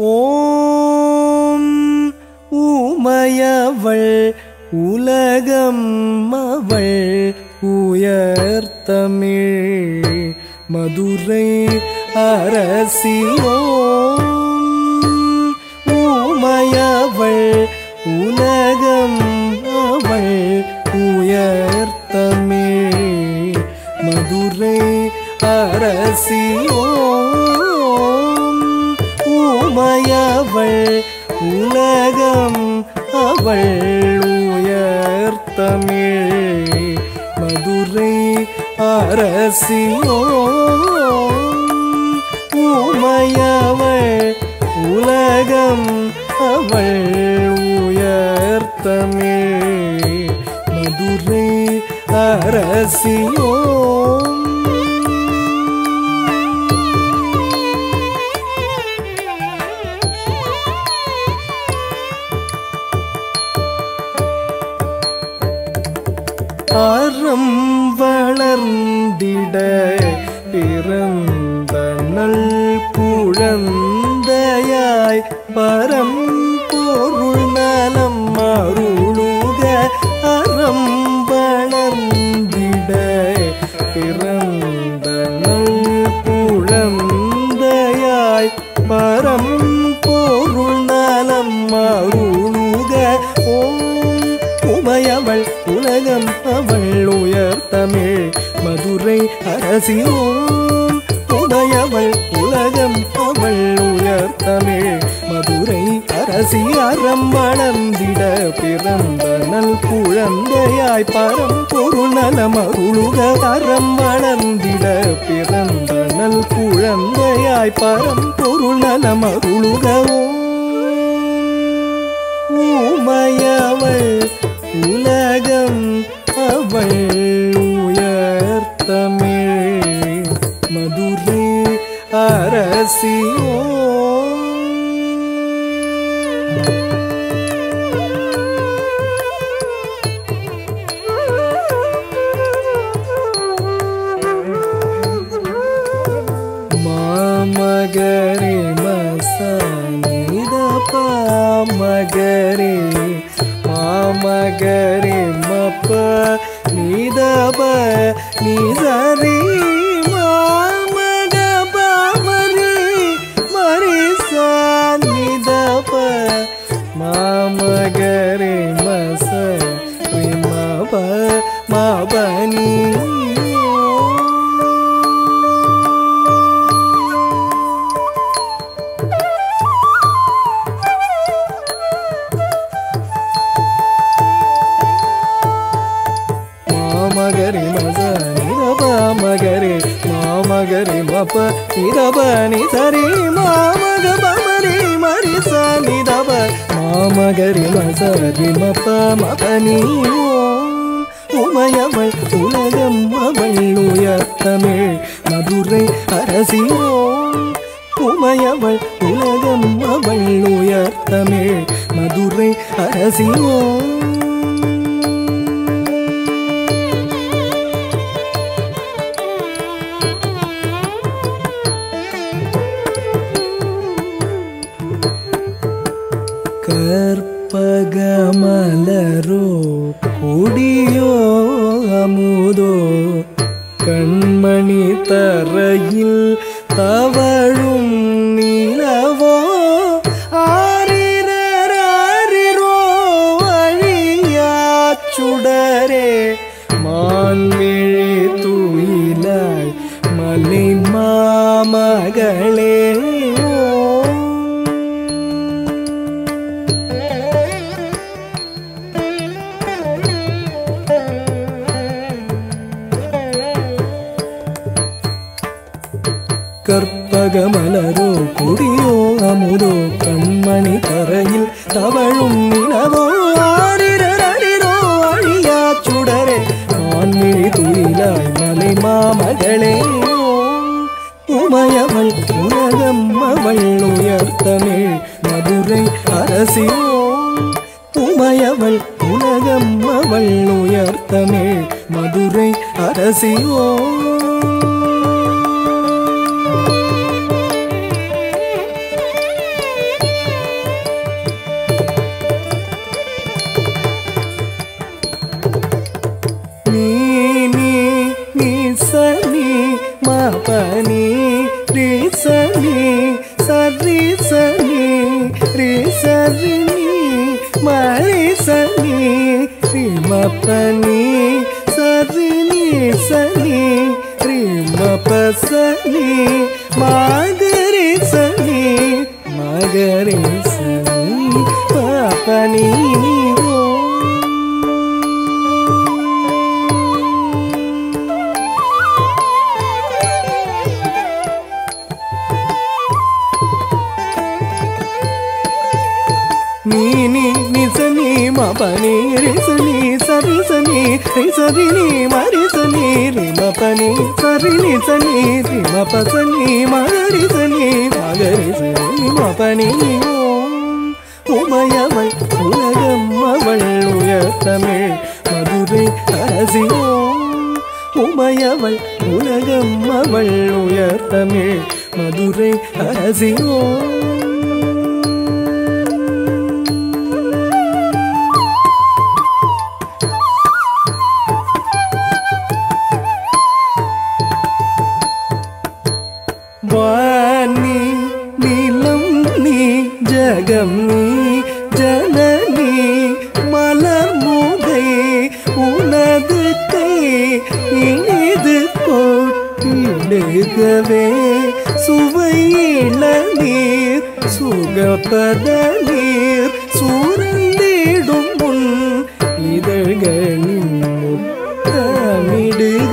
ஓம் உமையவள் உலகம் அவள் உயர்தமிழ் மதுரை அரசி. ஓம் உமையவள் உலகம் அவள் உயர்தமிழ் மதுரை அரசி. உமையவள் உலகம் அவள் உயர்தமிழ் மதுரை அரசி. உமையவள் உலகம் அவள் உயர்தமிழ் மதுரை அரசி. அறம் வளர்ந்திட பிறந்த நல் குழந்தையாய் பரம்பொருள் நலம் அருளுக. அறம் வளர்ந்திட பிறந்த நல் குழந்தையாய் பரம்பொருள் நலம் அருளுக. உமையவள் உலகம் அவள் உயர்தமிழ் மதுரை அரசி. உமையவள் உலகம் அவள் உயர்தமிழ் மதுரை அரசி. அறம் வளர்ந்திட பிறந்த நல் குழந்தையாய் பரம்பொருள் நலம் அருளுக. அறம் வளர்ந்திட பிறந்த நல் குழந்தையாய் பரம்பொருள் நலம் அருளுக. உமையவள் உலகம் அவள் உயர்தமிழ் மதுரை அரசி. மாமகரே மசனித பாமகரே மாமகரே மப்ப நிதப நிசரி மாமக பாமரி மரிசா நிதப மாமகரே மச மப மபனி. மகரி மச நிதப மகரி மாமகரி மப நிதப நிசரி மாமக பமரி மரிச நிதப மாமகரி மசரி மப மபனி. உமையவள் உலகம் அவள் உயர்தமிழ் மதுரை அரசி. உமையவள் உலகம் அவள் உயர்தமிழ் மதுரை அரசி. கற்பகமலரோ கொடியோ அமுதோ கண்மணி தரையில் தவழும் நிலவோ ஆரிரோ அழியாச்சுடரே மான்விழி துயிலாய் மலை மாமகளே. கற்பகமலரோ கொடியோ அமுதோ கண்மணி கரையில் தவழும் நிலவோ ஆரிரோ அழியாச்சுடரே மான்விழி துயிலாய் மலை மாமகளே உமையவள் உலகம் அவள் உயர்த்தமிழ் மதுரை அரசியோ உமையவள் உலகம் அவள் உயர்த்தமிழ் மதுரை அரசியோ பனி ரே சனி சரி சனி ரே சரி மரி சனி ரிம பனி சரி நீ சனி ரிம பசனி மகரி சனி மகரி சனி பனி நிசனி மபனி ரிசனி சரி சனி ரிசரி நீ மரிசனி ரிம பனி சரி நிசனி ரிம பசனி மகரிசனி மகரிசனி மபனி உமையவள் உலகம் அவள் உயர்த்தமிழ் மதுரை அரசியோ உமையவள் உலகம் அவள் உயர்த்தமிழ் மதுரை அரசியோ வானி நிலம் நீ ஜகம் நீ ஜனனி மலர் மூகை உனது கை இனிது கொட்டிடுகவே சுவையில நீர் சுகப்பத நீர் சூழ்ந்திடும் முன் இதழ்களின் முத்தமிடுக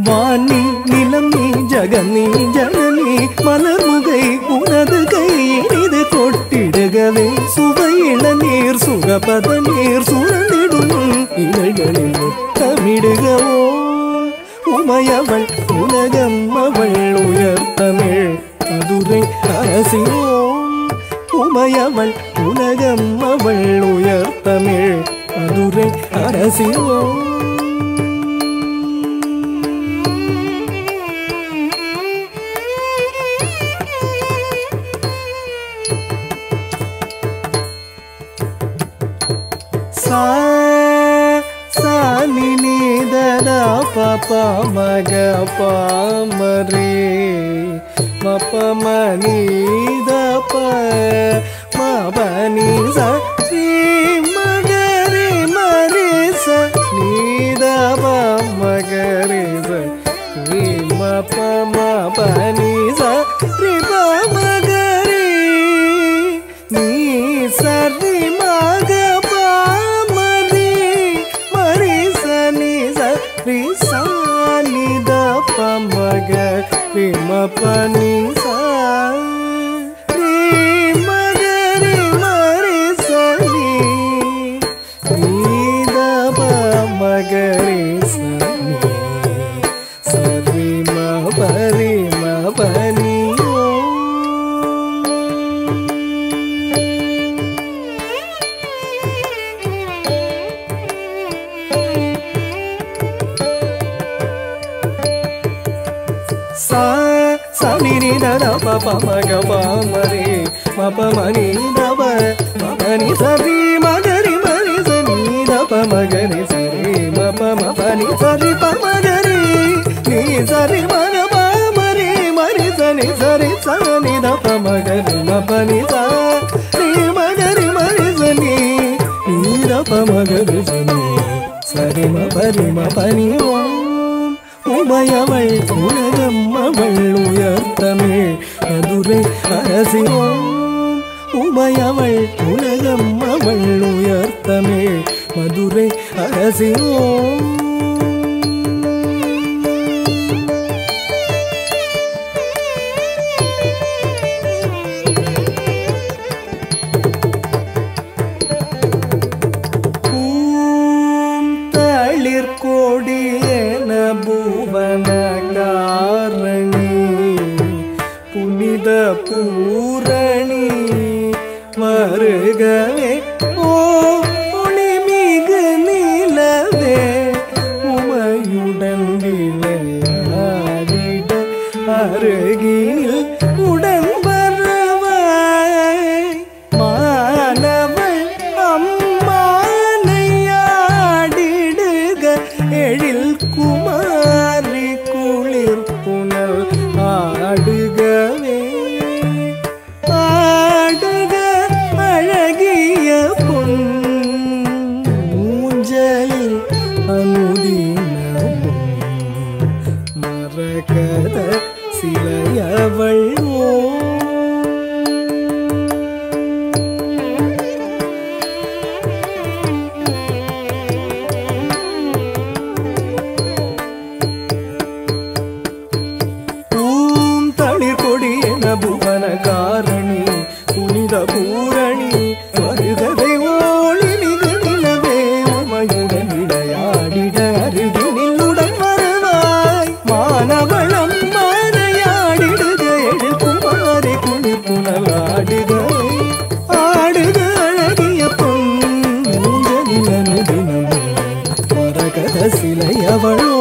வானி நிலம் நீ ஜகனி ஜனனி மலர் முகை உனது கையினிது கொட்டிடுகவே சுவையில நீர் சுகபத நீர் சுழந்திடும் இதழ்களில் முத்தமிடுகவோ உமையவள் உலகம் அவள் உயர்த்தமிழ் மதுரை அரசியோ உமையவள் உலகம் அவள் உயர்த்தமிழ் மதுரை அரசியோ சானி நீதன பப மக பாமரே மப மனித ப மபனி சரி மகரி மரி ச நீத ப மகரி சரி மப மபனி சரி ப மகரி நீ சரி மக ரிசானி த பமக ரிம பனி சா ரி மகரி மரி சனி நீத பமகரி சனி சரி ம பரி ம பனி சனி நித பப மக பாமரே மப மணி தப மபனி சரி மகரி மரி சனி தப மகரி சரி மப மபனி சரி பமகரி நீ சரி மக பாமரே மரி சனி சரி சனி தப மகரி மபனி சரி மகரி மரி சனி நீ தப மகரி சனி சரி மபரி மபனி உமையவள் உலகம் அவள் உயர்த்தமிழ் மதுரை அரசியோ உமையவள் உலகம் அவள் உயர்த்தமிழ் மதுரை அரசியோ தாரணி புனித பூரணி வருகவே ஓ ஒளிமிகு நிலவே உமையுடன் விளையாடிட அருகில் உடன் வருவாய் மாணவள் அம்மானையாடிடுக எழில் குமாரி குளிர் புனல் ஆடுகவே ஆடுக அழகிய பொன் ஊஞ்சலில் அனுதினமும் மரகத சிலையவள் தளிர் கொடியன புவன காரணி புனித பூரணி வருகதை ஓளி மிகு நிலவே உமையுடன் விளையாடிட அருகினில் உடன் வருவாய் மாணவளம் மானையாடிடுக எழில் குமாரி குளிர் புனலாடுக ஆடுக அழகிய பொன் ஊஞ்சலில் தினமும் மரகத சிலையவளோ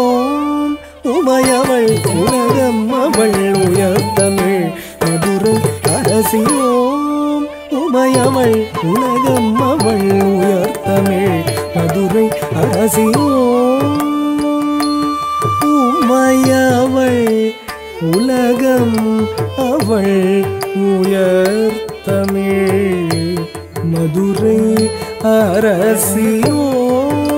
உமையவள் உலகம் அவள் உயர்த்தமிழ் மதுரை அரசியோம் உமையவள் உலகம் அவள் உயர்த்தமிழ் மதுரை அரசியோம் உமையவள் உலகம் அவள் உயர்த்தமிழ் மதுரை அரசியோம்